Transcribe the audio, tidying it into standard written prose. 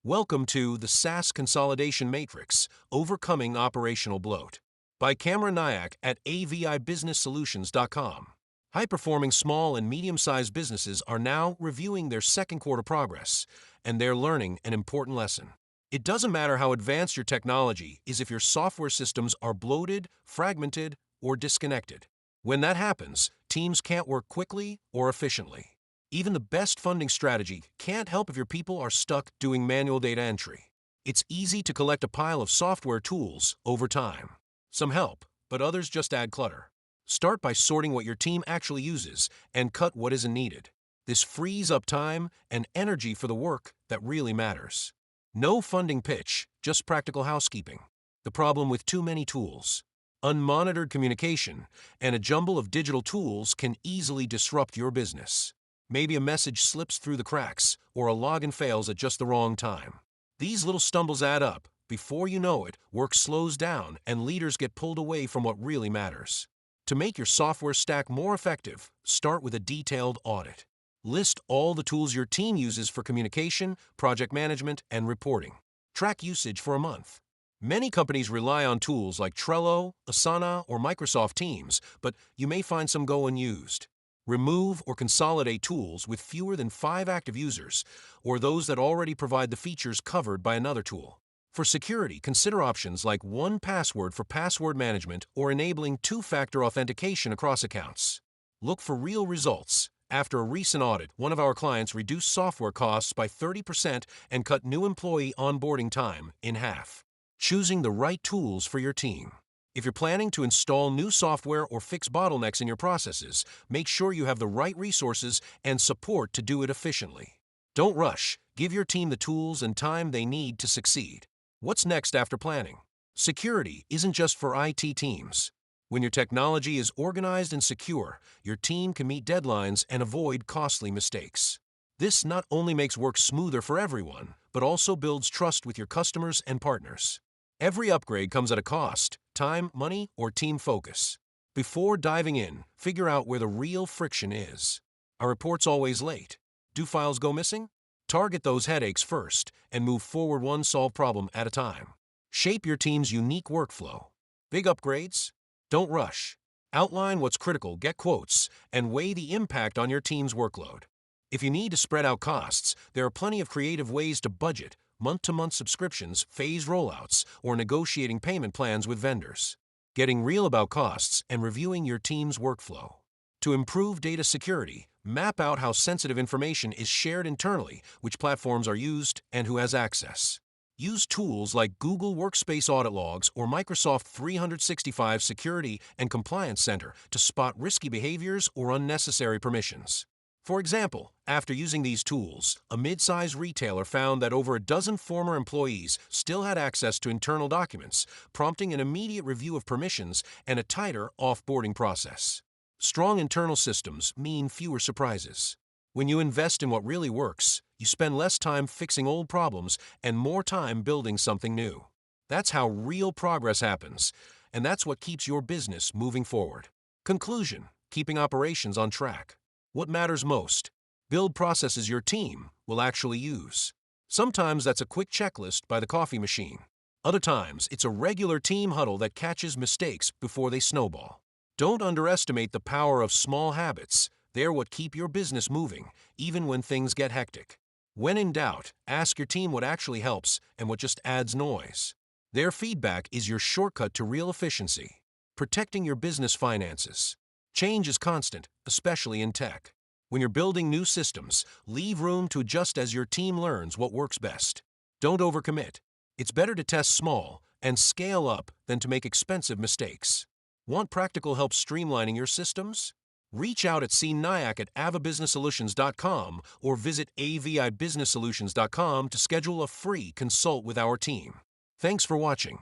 Welcome to the SaaS Consolidation Matrix, Overcoming Operational Bloat, by Cameron Nyack at avibusinesssolutions.com. High-performing small and medium-sized businesses are now reviewing their second quarter progress, and they're learning an important lesson. It doesn't matter how advanced your technology is if your software systems are bloated, fragmented, or disconnected. When that happens, teams can't work quickly or efficiently. Even the best funding strategy can't help if your people are stuck doing manual data entry. It's easy to collect a pile of software tools over time. Some help, but others just add clutter. Start by sorting what your team actually uses and cut what isn't needed. This frees up time and energy for the work that really matters. No funding pitch, just practical housekeeping. The problem with too many tools. Unmonitored communication and a jumble of digital tools can easily disrupt your business. Maybe a message slips through the cracks, or a login fails at just the wrong time. These little stumbles add up. Before you know it, work slows down and leaders get pulled away from what really matters. To make your software stack more effective, start with a detailed audit. List all the tools your team uses for communication, project management, and reporting. Track usage for a month. Many companies rely on tools like Trello, Asana, or Microsoft Teams, but you may find some go unused. Remove or consolidate tools with fewer than 5 active users, or those that already provide the features covered by another tool. For security, consider options like 1Password for password management or enabling 2-factor authentication across accounts. Look for real results. After a recent audit, one of our clients reduced software costs by 30% and cut new employee onboarding time in half. Choosing the right tools for your team. If you're planning to install new software or fix bottlenecks in your processes, make sure you have the right resources and support to do it efficiently. Don't rush. Give your team the tools and time they need to succeed. What's next after planning? Security isn't just for IT teams. When your technology is organized and secure, your team can meet deadlines and avoid costly mistakes. This not only makes work smoother for everyone, but also builds trust with your customers and partners. Every upgrade comes at a cost: time, money, or team focus. Before diving in, figure out where the real friction is. Are reports always late? Do files go missing? Target those headaches first and move forward one solved problem at a time. Shape your team's unique workflow. Big upgrades? Don't rush. Outline what's critical, get quotes, and weigh the impact on your team's workload. If you need to spread out costs, there are plenty of creative ways to budget: month-to-month subscriptions, phase rollouts, or negotiating payment plans with vendors. Getting real about costs and reviewing your team's workflow. To improve data security, map out how sensitive information is shared internally, which platforms are used, and who has access. Use tools like Google Workspace Audit Logs or Microsoft 365 Security and Compliance Center to spot risky behaviors or unnecessary permissions. For example, after using these tools, a mid-sized retailer found that over a dozen former employees still had access to internal documents, prompting an immediate review of permissions and a tighter off-boarding process. Strong internal systems mean fewer surprises. When you invest in what really works, you spend less time fixing old problems and more time building something new. That's how real progress happens, and that's what keeps your business moving forward. Conclusion: keeping operations on track. What matters most? Build processes your team will actually use. Sometimes that's a quick checklist by the coffee machine. Other times, it's a regular team huddle that catches mistakes before they snowball. Don't underestimate the power of small habits. They're what keep your business moving, even when things get hectic. When in doubt, ask your team what actually helps and what just adds noise. Their feedback is your shortcut to real efficiency. Protecting your business finances. Change is constant, especially in tech. When you're building new systems, leave room to adjust as your team learns what works best. Don't overcommit. It's better to test small and scale up than to make expensive mistakes. Want practical help streamlining your systems? Reach out at Nyack at avibusinesssolutions.com or visit avibusinesssolutions.com to schedule a free consult with our team. Thanks for watching.